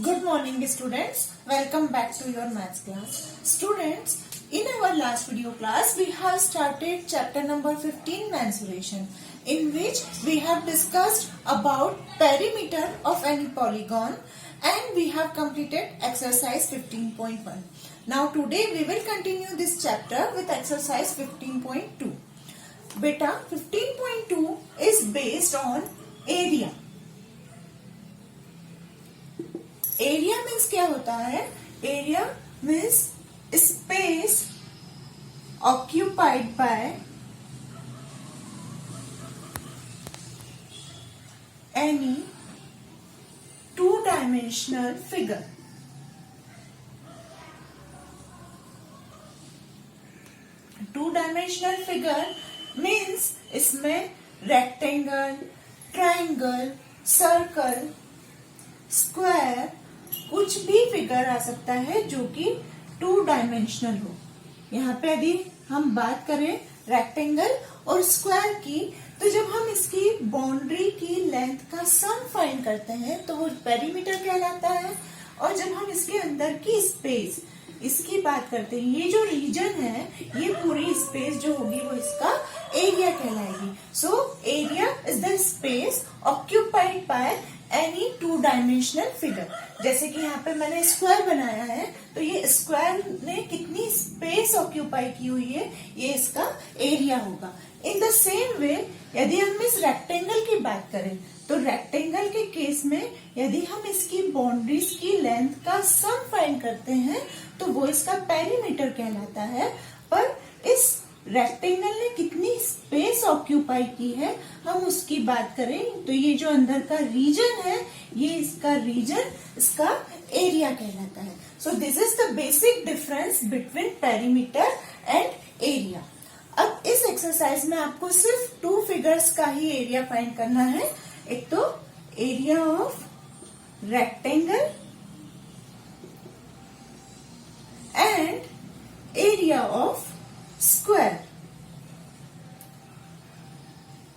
Good morning students, welcome back to your maths class. Students, in our last video class we have started chapter number 15 mensuration, in which we have discussed about perimeter of any polygon and we have completed exercise 15.1. Now today we will continue this chapter with exercise 15.2. Beta 15.2 is based on area. Area means क्या होता है? Area means space occupied by any two dimensional figure. To dimensional figure means इसमें rectangle, triangle, circle, square, कुछ भी figure आ सकता है जो कि टू डायमेंशनल हो. यहाँ पे यदि हम बात करें रेक्टेंगल और स्क्वायर की, तो जब हम इसकी बाउंड्री की लेंथ का सम फाइंड करते हैं तो वो पेरीमीटर कहलाता है. और जब हम इसके अंदर की स्पेस इसकी बात करते हैं, ये जो रीजन है, ये पूरी स्पेस जो होगी वो इसका एरिया कहलाएगी. So area is the space occupied by any two dimensional figure. जैसे कि यहाँ पे मैंने स्क्वायर बनाया है, तो ये स्क्वायर ने कितनी स्पेस ऑक्यूपाई की हुई है, ये इसका एरिया होगा. इन द सेम वे यदि हम इस रेक्टेंगल की बात करें, तो रेक्टेंगल के केस में यदि हम इसकी बाउंड्रीज की लेंथ का सम फाइंड करते हैं तो वो इसका पेरीमीटर कहलाता है. पर इस रेक्टेंगल ने कितनी स्पेस ऑक्यूपाई की है, हम उसकी बात करें तो ये जो अंदर का रीजन है, ये इसका रीजन, इसका एरिया कहलाता है. So this is the basic difference between perimeter and area. अब इस एक्सरसाइज में आपको सिर्फ टू फिगर्स का ही एरिया फाइंड करना है. एक तो area of rectangle and area of square.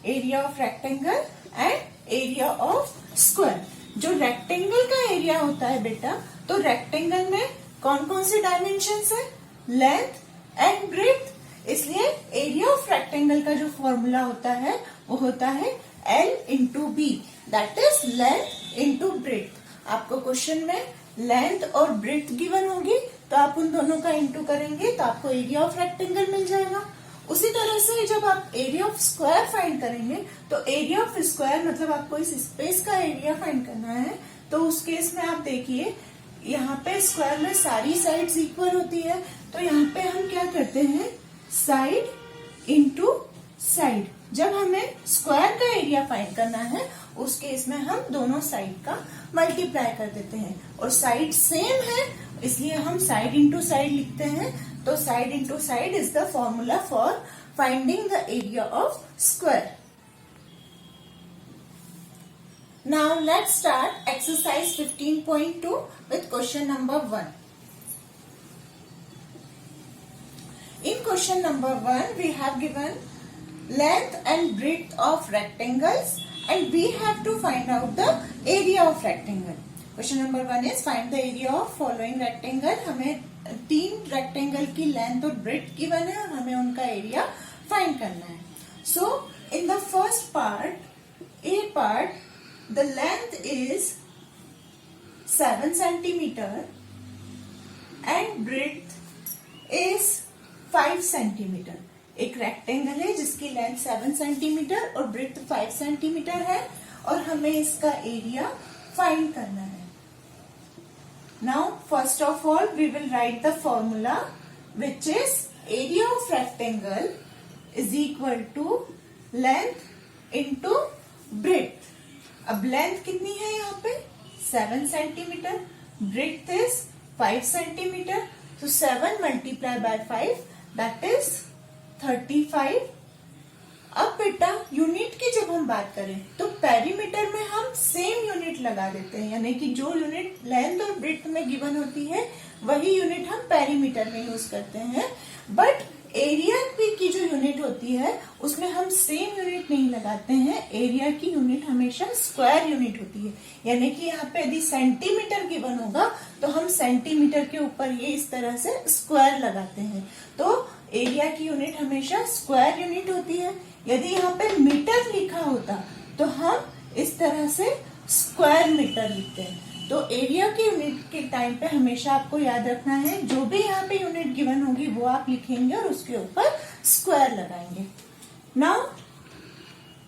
Area of rectangle and area of square. जो रेक्टेंगल का एरिया होता है बेटा, तो रेक्टेंगल में कौन कौन से डायमेंशंस है? Length and breadth. इसलिए एरिया ऑफ रेक्टेंगल का जो फॉर्मूला होता है वो होता है L into b, that is length into breadth. आपको क्वेश्चन में लेंथ और ब्रेड्थ गिवन होगी, तो आप उन दोनों का इंटू करेंगे तो आपको एरिया ऑफ रेक्टेंगल मिल जाएगा. उसी तरह से जब आप एरिया ऑफ स्क्वायर फाइंड करेंगे, तो एरिया ऑफ स्क्वायर मतलब आपको इस स्पेस का एरिया फाइंड करना है. तो उस केस में आप देखिए, यहाँ पे स्क्वायर में सारी साइड्स इक्वल होती है, तो यहाँ पे हम क्या करते हैं? Side into side. जब हमें स्क्वायर का एरिया फाइंड करना है, उस केस में हम दोनों साइड का मल्टीप्लाई कर देते हैं. और साइड सेम है, इसलिए हम साइड इंटू साइड लिखते हैं. तो side into side is the formula for finding the area of square. Now let's start exercise 15.2 with question number 1. In question number 1, we have given length and breadth of rectangles and we have to find out the area of rectangle. Question number 1 is find the area of following rectangle. हमें 3 rectangle की length और breadth given है और हमें उनका area find करना है. So in the first part, A part, the length is 7 centimeter and breadth is 5 centimeter. एक रेक्टेंगल है जिसकी लेंथ 7 सेंटीमीटर और ब्रेड्थ 5 सेंटीमीटर है और हमें इसका एरिया फाइंड करना है. Now first of all we will write the formula which is area of rectangle is equal to length into breadth. अब लेंथ कितनी है यहाँ पे? 7 सेंटीमीटर. Breadth is 5 centimetre. तो 7 मल्टीप्लाई बाय 5 दैट इज 35. अब बेटा यूनिट की जब हम बात करें तो पेरीमीटर में हम सेम यूनिट लगा देते हैं, यानी कि जो यूनिट लेंथ और ब्रेड्थ में गिवन होती है वही यूनिट हम पेरीमीटर में यूज करते हैं. बट एरिया की जो यूनिट होती है उसमें हम सेम यूनिट नहीं लगाते हैं, एरिया की यूनिट हमेशा स्क्वायर यूनिट होती है। यानी कि यहाँ पे यदि सेंटीमीटर गिवन होगा तो हम सेंटीमीटर के ऊपर ये इस तरह से स्क्वायर लगाते हैं। तो एरिया की यूनिट हमेशा स्क्वायर यूनिट होती है। यदि यहाँ पे मीटर लिखा होता तो हम इस तरह से स्क्वायर मीटर लिखते हैं। तो एरिया की यूनिट के टाइम पे हमेशा आपको याद रखना है, जो भी यहाँ पे यूनिट गिवन होगी वो आप लिखेंगे और उसके ऊपर स्क्वायर लगाएंगे। Now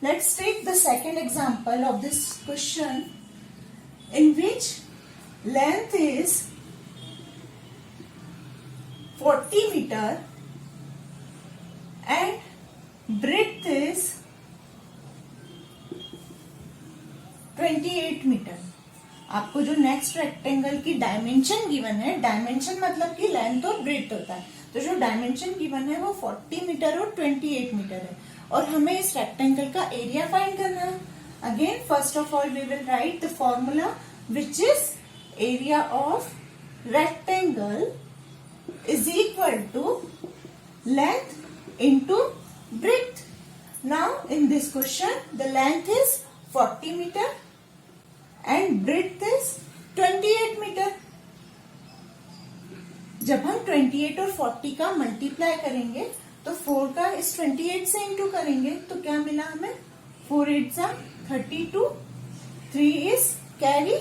let's take the second example of this question in which length is 40 metre and breadth is 28 metre. आपको जो नेक्स्ट रेक्टेंगल की डायमेंशन गिवन है, डायमेंशन मतलब कि लेंथ और ब्रेड्थ होता है, तो जो डायमेंशन गिवन है वो 40 मीटर और 28 मीटर है और हमें इस रेक्टेंगल का एरिया फाइंड करना है। Again first of all we will write the formula which is area of rectangle is equal to length into breadth. Now in this question the length is 40 metre and breadth is 28 metre. जब हम 28 और 40 का multiply करेंगे तो 4 का इस 28 से into करेंगे तो क्या मिला हमें, 4 8 जा 32, 3 इज कैरी,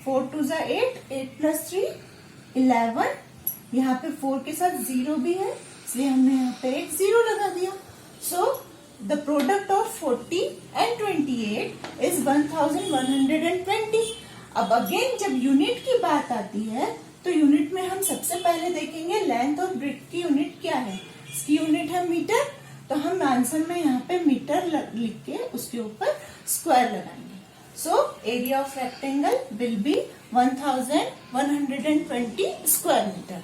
4 2 जा 8, 8 प्लस 3 11। यहाँ पे 4 के साथ 0 भी है इसलिए हमने यहाँ पे एक 0 लगा दिया। सो the product of 40 and 28 is 1120। अब अगेन जब यूनिट की बात आती है तो यूनिट में हम सबसे पहले देखेंगे लेंथ और ब्रेड्थ की यूनिट क्या है। इसकी यूनिट है मीटर, तो हम आंसर में यहाँ पे मीटर लिख के उसके ऊपर स्क्वायर लगाएंगे। So area of rectangle will be 1120 square metre.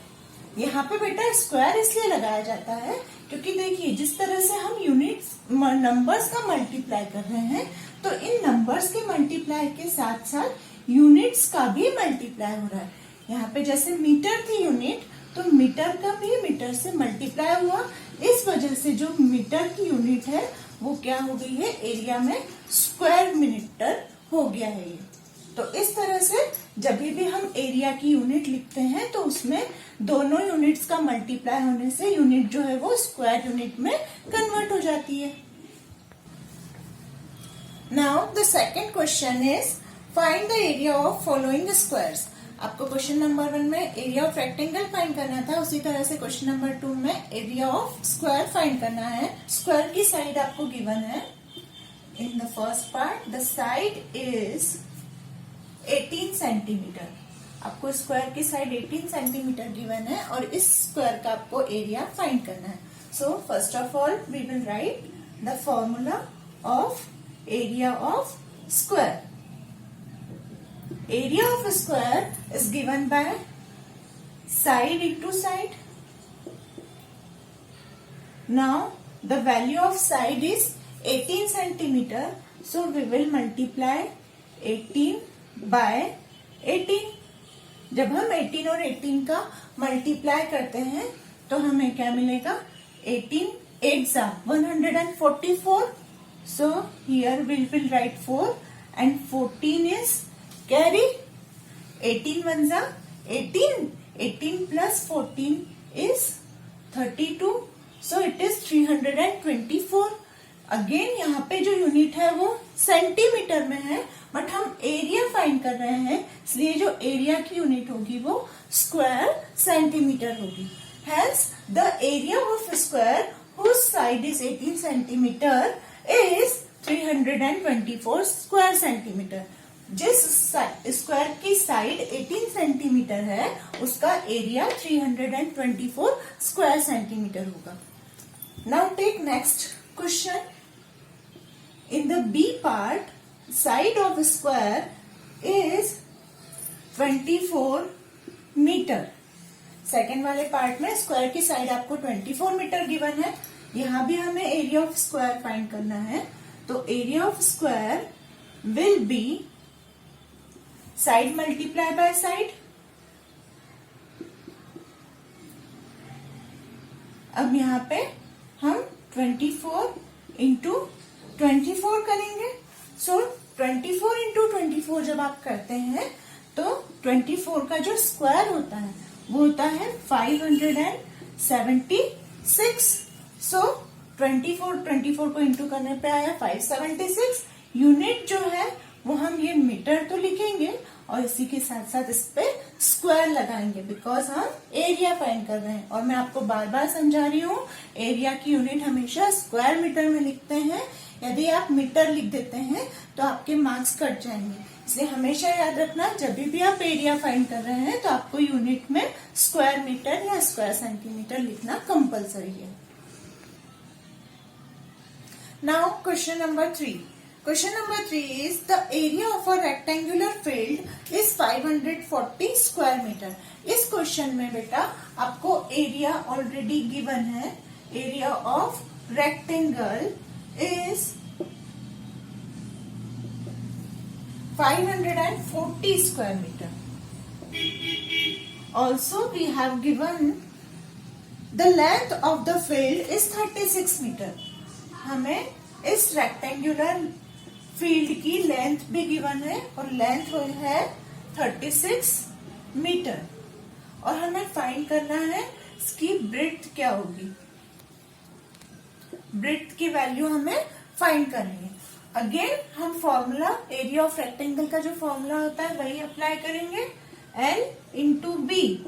यहाँ पे बेटा स्क्वायर इसलिए लगाया जाता है क्योंकि देखिए जिस तरह से हम यूनिट्स नंबर्स का मल्टीप्लाई कर रहे हैं तो इन नंबर्स के मल्टीप्लाई के साथ साथ यूनिट्स का भी मल्टीप्लाई हो रहा है। यहाँ पे जैसे मीटर थी यूनिट तो मीटर का भी मीटर से मल्टीप्लाई हुआ, इस वजह से जो मीटर की यूनिट है वो क्या हो गई है, एरिया में स्क्वायर मीटर हो गया है ये। तो इस तरह से जब भी हम एरिया की यूनिट लिखते हैं तो उसमें दोनों यूनिट्स का मल्टीप्लाई होने से यूनिट जो है वो स्क्वायर यूनिट में कन्वर्ट हो जाती है। Now the second question is find the area of following squares. आपको क्वेश्चन नंबर 1 में एरिया ऑफ रेक्टेंगल फाइंड करना था, उसी तरह से क्वेश्चन नंबर 2 में एरिया ऑफ स्क्वायर फाइंड करना है। स्क्वायर की साइड आपको गिवन है। In the first part the side is 18 centimetre. आपको स्क्वायर की साइड 18 सेंटीमीटर गिवन है और इस स्क्वायर का आपको एरिया फाइंड करना है। So first of all we will write the formula of area of square. Area of square is given by side into side. Now the value of side is 18 centimetre, so we will multiply 18 by 18। जब हम 18 और 18 का multiply करते हैं तो हमें क्या मिलेगा, 18 8 जा 144। So here we will write 4 and 14 is carry, 18 1 जा 18, 18 plus 14 is 32, so it is 324। Again यहाँ पे जो यूनिट है वो सेंटीमीटर में है बट हम एरिया फाइंड कर रहे हैं इसलिए जो एरिया की यूनिट होगी वो स्क्वायर सेंटीमीटर होगी। Hence the area of square whose side is 18 centimetre is 324 square centimetre. जिस स्क्वायर की साइड 18 सेंटीमीटर है उसका एरिया 324 स्क्वायर सेंटीमीटर होगा। Now take next question. In the B part, side of square is 24 metre. Second वाले part में square की side आपको 24 मीटर गिवन है, यहाँ भी हमें एरिया ऑफ स्क्वायर फाइंड करना है। तो area of square will be side multiply by side. अब यहाँ पे हम 24 इंटू 24 करेंगे। सो 24 इंटू 24 जब आप करते हैं तो 24 का जो स्क्वायर होता है वो होता है 576। सो 24 को इंटू करने पे आया 576। यूनिट जो है वो हम ये मीटर तो लिखेंगे और इसी के साथ साथ इस पे स्क्वायर लगाएंगे, बिकॉज हम एरिया फाइंड कर रहे हैं। और मैं आपको बार बार समझा रही हूँ, एरिया की यूनिट हमेशा स्क्वायर मीटर में लिखते हैं। यदि आप मीटर लिख देते हैं तो आपके मार्क्स कट जाएंगे, इसलिए हमेशा याद रखना जब भी आप एरिया फाइंड कर रहे हैं तो आपको यूनिट में स्क्वायर मीटर या स्क्वायर सेंटीमीटर लिखना कंपलसरी है। Now question number 3. Question number 3 is the area of a rectangular field is 540 square meter. इस क्वेश्चन में बेटा आपको एरिया ऑलरेडी गिवन है। Area of rectangle is 540 square meter. Also we have given the length of the field is 36 meter. हमें इस rectangular field की length भी given है और लेंथ है 36 मीटर और हमें फाइंड करना है इसकी ब्रेड्थ क्या होगी। ब्रेड्थ की वैल्यू हमें फाइंड करनी है। अगेन हम फॉर्मूला एरिया ऑफ रेक्टेंगल का जो फॉर्मूला होता है वही अप्लाई करेंगे, L into b.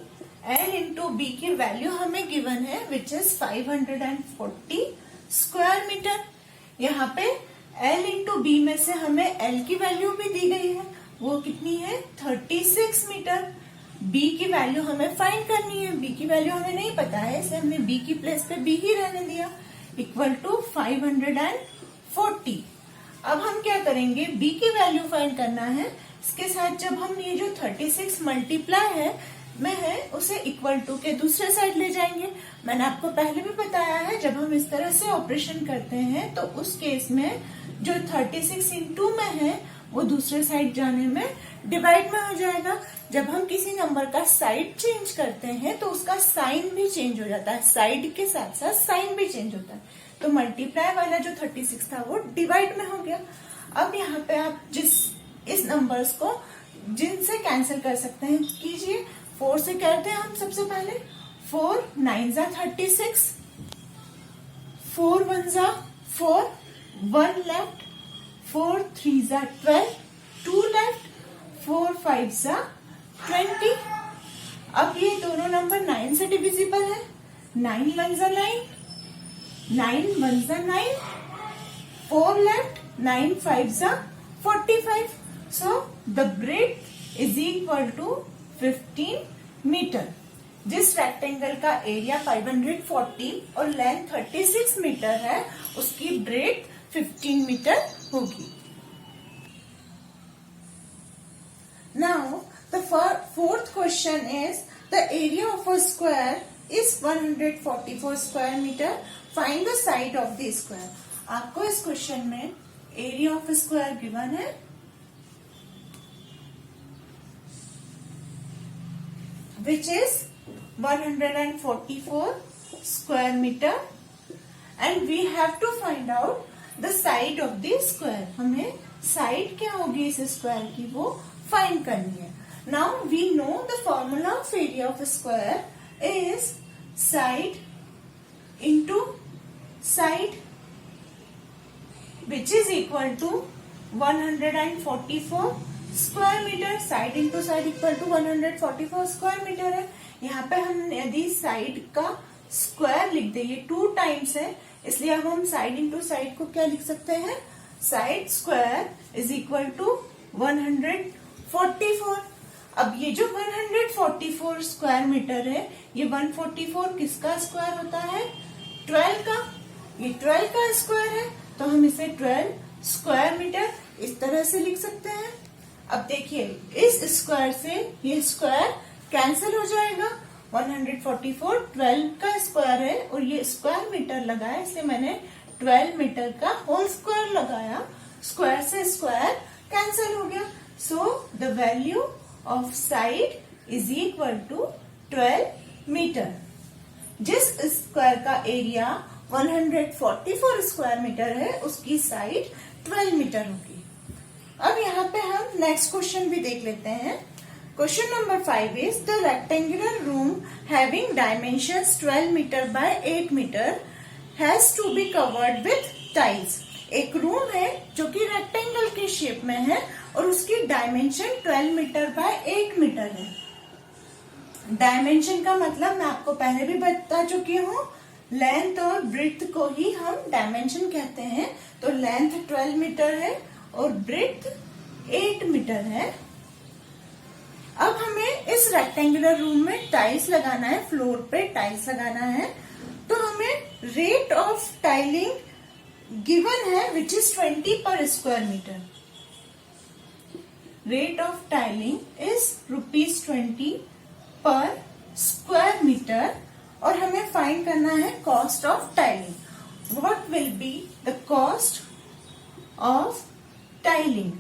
L into b की वैल्यू हमें गिवन है विच इज 540 स्क्वायर मीटर। यहाँ पे L इंटू बी में से हमें L की वैल्यू भी दी गई है, वो कितनी है 36 मीटर। B की वैल्यू हमें फाइंड करनी है, B की वैल्यू हमें नहीं पता है इसलिए हमने B की प्लेस पे B ही रहने दिया, इक्वल टू 540। अब हम क्या करेंगे, B की वैल्यू फाइंड करना है। इसके साथ जब हम ये जो 36 मल्टीप्लाई में है उसे इक्वल टू के दूसरे साइड ले जाएंगे। मैंने आपको पहले भी बताया है जब हम इस तरह से ऑपरेशन करते हैं तो उस केस में जो 36 इंटू में है वो दूसरे साइड जाने में डिवाइड में हो जाएगा। जब हम किसी नंबर का साइड चेंज करते हैं तो उसका साइन भी चेंज हो जाता है, साइड के साथ साथ साइन भी चेंज होता है। तो मल्टीप्लाई वाला जो 36 था वो डिवाइड में हो गया। अब यहाँ पे आप इस नंबर्स को जिनसे कैंसिल कर सकते हैं कीजिए। 4 से करते हैं हम सबसे पहले। 4 9 जा 36, 4 1 जा 4, 1 लेफ्ट, 4 3 जा 12, 2 लेफ्ट, 4 5 जा 20। अब ये दोनों नंबर 9 से डिविजिबल है। 9 1 जा 9, 9 1 जा 9, 4 लेफ्ट, 9 5 जा 45। So the breadth is equal to 15 metre. जिस रेक्टेंगल का एरिया 540 और लेंथ 36 मीटर है उसकी ब्रेड्थ 15 मीटर होगी। Now the fourth question is the area of a square is 144 square meter. Find the side of the square. आपको इस question में area of square given है, which is 144 square meter and we have to find out the side of the square. हमें side क्या होगी इस square की वो फाइंड करनी है। Now we know the formula of area of square is side into side which is equal to 144 square metre. Side into side equal to 144 square metre है। यहाँ पे हम यदि साइड का स्क्वायर लिख दे, ये 2 टाइम्स है इसलिए अब हम साइड इंटू साइड को क्या लिख सकते हैं, side square is equal to 144। अब ये जो 144 स्क्वायर मीटर है ये 144 किसका स्क्वायर होता है, 12 का। ये 12 का स्क्वायर है तो हम इसे 12 स्क्वायर मीटर इस तरह से लिख सकते हैं। अब देखिए इस स्क्वायर से ये स्क्वायर कैंसिल हो जाएगा। 144 12 का स्क्वायर है और ये स्क्वायर मीटर लगा है इसलिए मैंने 12 मीटर का होल स्क्वायर लगाया। स्क्वायर से स्क्वायर कैंसिल हो गया। So the value of side is equal to 12 metre. जिस स्क्वायर का एरिया 144 स्क्वायर मीटर है उसकी साइड 12 मीटर होगी। अब यहाँ पे हम नेक्स्ट क्वेश्चन भी देख लेते हैं। Question number 5 is the rectangular room having dimensions 12 metre by 8 metre has to be covered with tiles. एक रूम है जो कि रेक्टेंगल के शेप में है और उसकी डायमेंशन 12 मीटर बाय 8 मीटर है। डायमेंशन का मतलब मैं आपको पहले भी बता चुकी हूँ, लेंथ और ब्रेड्थ को ही हम डायमेंशन कहते हैं। तो लेंथ 12 मीटर है और ब्रेड्थ 8 मीटर है। अब हमें इस रेक्टेंगुलर रूम में टाइल्स लगाना है, फ्लोर पे टाइल्स लगाना है। तो हमें रेट ऑफ टाइलिंग गिवन है which is 20 per square metre. Rate of tiling is ₹20 per square metre और हमें फाइंड करना है cost of tiling. What will be the cost of tiling?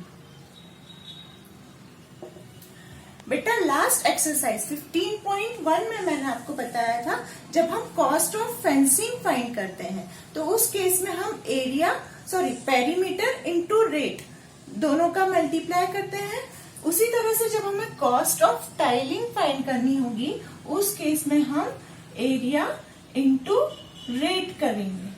बेटा लास्ट एक्सरसाइज 15.1 में मैंने आपको बताया था जब हम कॉस्ट ऑफ फेंसिंग फाइंड करते हैं तो उस केस में हम पेरीमीटर इंटू रेट दोनों का मल्टीप्लाई करते हैं। उसी तरह से जब हमें कॉस्ट ऑफ टाइलिंग फाइंड करनी होगी उस केस में हम एरिया इंटू रेट करेंगे।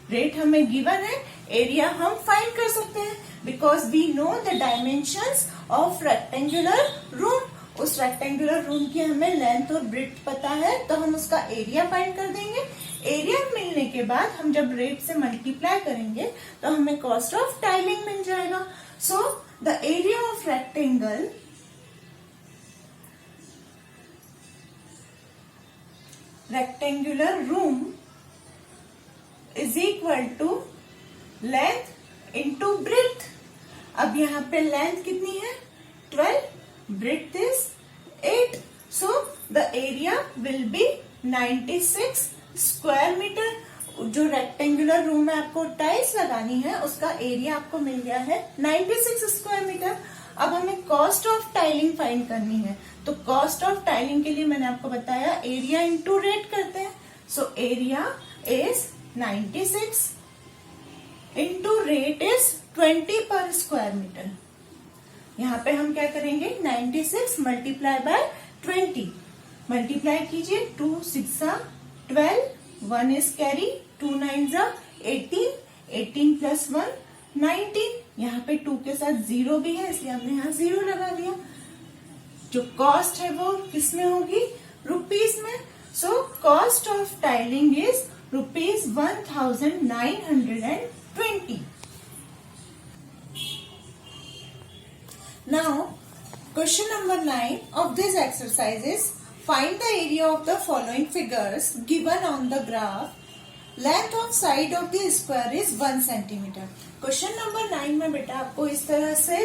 रेट हमें गिवन है, एरिया हम फाइंड कर सकते हैं because we know the dimensions of rectangular room. उस रेक्टेंगुलर रूम की हमें लेंथ और ब्रेड्थ पता है तो हम उसका एरिया फाइंड कर देंगे। एरिया मिलने के बाद हम जब रेट से मल्टीप्लाई करेंगे तो हमें कॉस्ट ऑफ टाइलिंग मिल जाएगा। So the area of rectangular room is equal to length into breadth. अब यहाँ पे लेंथ कितनी है 12, breadth is 8, so the area will be 96 square metre. जो रेक्टेंगुलर रूम में आपको टाइल्स लगानी है उसका एरिया आपको मिल गया है 96 स्क्वायर मीटर। अब हमें कॉस्ट ऑफ टाइलिंग फाइंड करनी है तो कॉस्ट ऑफ टाइलिंग के लिए मैंने आपको बताया एरिया इंटू रेट करते हैं। सो area is 96 into rate is 20 per square metre. यहाँ पे हम क्या करेंगे 96 मल्टीप्लाई बाय 20। मल्टीप्लाई कीजिए 2 6 12, 1 इज कैरी, 2 9 18, 18 प्लस 1 19। यहाँ पे 2 के साथ 0 भी है इसलिए हमने यहाँ 0 लगा दिया। जो कॉस्ट है वो किस में होगी रुपीज में। So cost of tiling is ₹1920। Now, question number 9 of this exercise is find the area of the following figures given on the graph. Length of side of the square is 1 centimeter. Question number 9 में बेटा आपको इस तरह से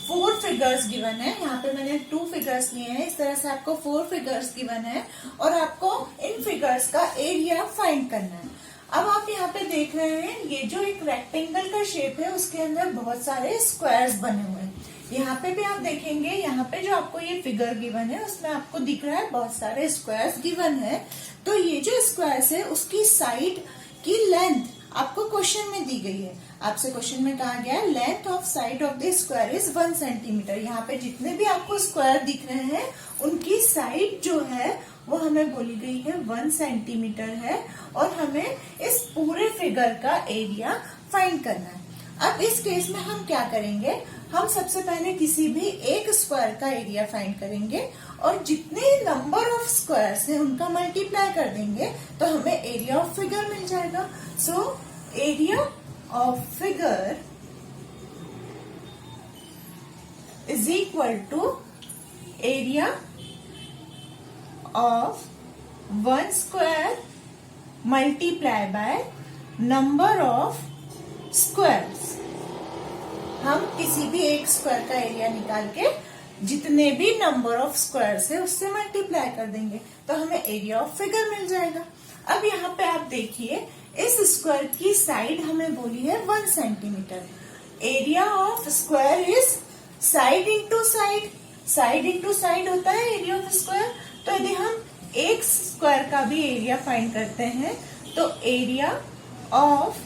4 figures given है। यहाँ पे मैंने 2 फिगर्स लिए हैं। इस तरह से आपको 4 फिगर्स गिवन है और आपको इन फिगर्स का एरिया फाइंड करना है। अब आप यहाँ पे देख रहे हैं ये जो एक रेक्टेंगल का शेप है उसके अंदर बहुत सारे स्क्वायर्स बने हुए हैं। यहाँ पे भी आप देखेंगे यहाँ पे जो आपको ये फिगर गिवन है उसमें आपको दिख रहा है बहुत सारे स्क्वायर्स गिवन है। तो ये जो स्क्वायर्स है उसकी साइड की लेंथ आपको क्वेश्चन में दी गई है। आपसे क्वेश्चन में कहा गया है length of side of the square is 1 centimetre. यहाँ पे जितने भी आपको स्क्वायर दिख रहे हैं उनकी साइड जो है वो हमें बोली गई है 1 सेंटीमीटर है और हमें इस पूरे फिगर का एरिया फाइंड करना है। अब इस केस में हम क्या करेंगे, हम सबसे पहले किसी भी एक स्क्वायर का एरिया फाइंड करेंगे और जितने नंबर ऑफ स्क्वायर्स हैं उनका मल्टीप्लाई कर देंगे तो हमें एरिया ऑफ फिगर मिल जाएगा। So area of figure is equal to area of 1 square multiply by number of squares. हम किसी भी एक स्क्वायर का एरिया निकाल के जितने भी नंबर ऑफ स्क्वायर्स है उससे मल्टीप्लाई कर देंगे तो हमें एरिया ऑफ फिगर मिल जाएगा। अब यहाँ पे आप देखिए इस स्क्वायर की साइड हमें बोली है 1 centimetre. Area of square is side into side. Side into side होता है एरिया ऑफ स्क्वायर। तो यदि हम एक स्क्वायर का भी एरिया फाइंड करते हैं, तो area of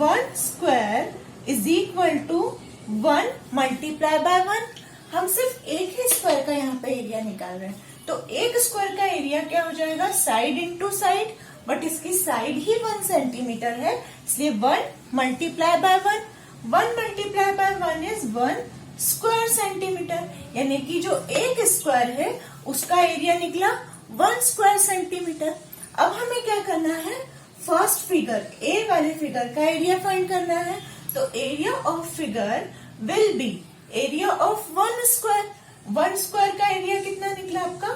1 square is equal to 1 multiply by 1। हम सिर्फ एक ही स्क्वायर का यहाँ पे एरिया निकाल रहे हैं, तो एक स्क्वायर का एरिया क्या हो जाएगा, साइड इंटू साइड, बट इसकी साइड ही 1 सेंटीमीटर है, इसलिए 1 multiply by 1। 1 multiply by 1 is 1 square centimetre, यानी कि जो एक स्क्वायर है उसका एरिया निकला 1 स्क्वायर सेंटीमीटर। अब हमें क्या करना है, फर्स्ट फिगर ए वाले फिगर का एरिया फाइंड करना है, तो area of figure will be area of 1 square. 1 square का एरिया कितना निकला आपका,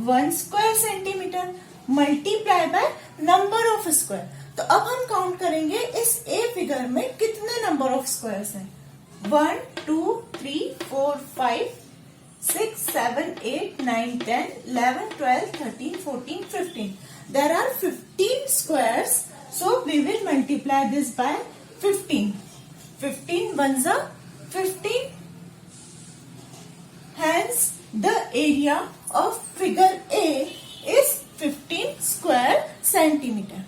1 square centimetre, multiply by number of square. तो अब हम काउंट करेंगे इस ए फिगर में कितने नंबर ऑफ स्क्वायर्स हैं। 1 2 3 4 5 6 7 8 9 10 11 12 13 14 15। There are 15 squares, so we will multiply this by 15. 15 ones are 15. Hence, the area of figure A is 15 square centimeter.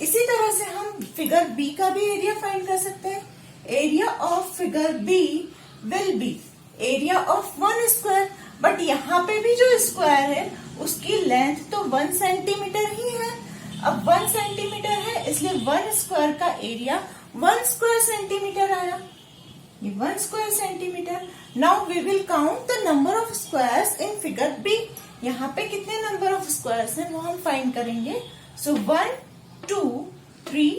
इसी तरह से हम फिगर बी का भी एरिया फाइंड कर सकते हैं। Area of figure b will be area of 1 square, but यहाँ पे भी जो स्क्वायर है उसकी लेंथ तो 1 सेंटीमीटर ही है। अब 1 सेंटीमीटर है, इसलिए 1 स्क्वायर का एरिया 1 स्क्वायर सेंटीमीटर आया, ये 1 square centimetre. Now we will count the number of squares in figure b. यहाँ पे कितने नंबर ऑफ स्क्वायर्स हैं वो हम फाइंड करेंगे। सो 1 2 3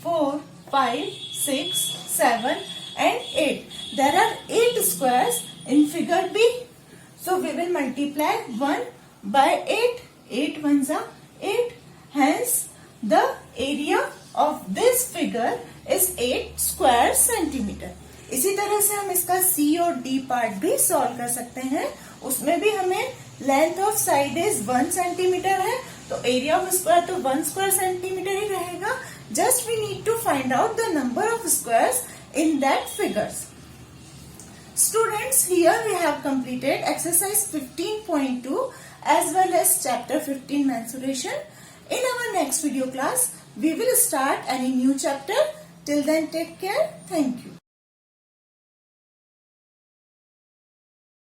4 5 6 7 and 8. There are 8 squares in figure B. So we will multiply 1 by 8. 8 ones are 8. Hence the area of this figure is 8 square centimeter. इसी तरह से हम इसका C और D पार्ट भी सॉल्व कर सकते हैं। उसमें भी हमें length of side is 1 centimetre है, तो एरिया ऑफ स्क्वायर तो 1 स्क्वायर सेंटीमीटर ही रहेगा। Just we need to find out the number of squares in that figures. Students, here we have completed exercise 15.2 as well as chapter 15 mensuration. In our next video class, we will start any new chapter. Till then, take care. Thank you.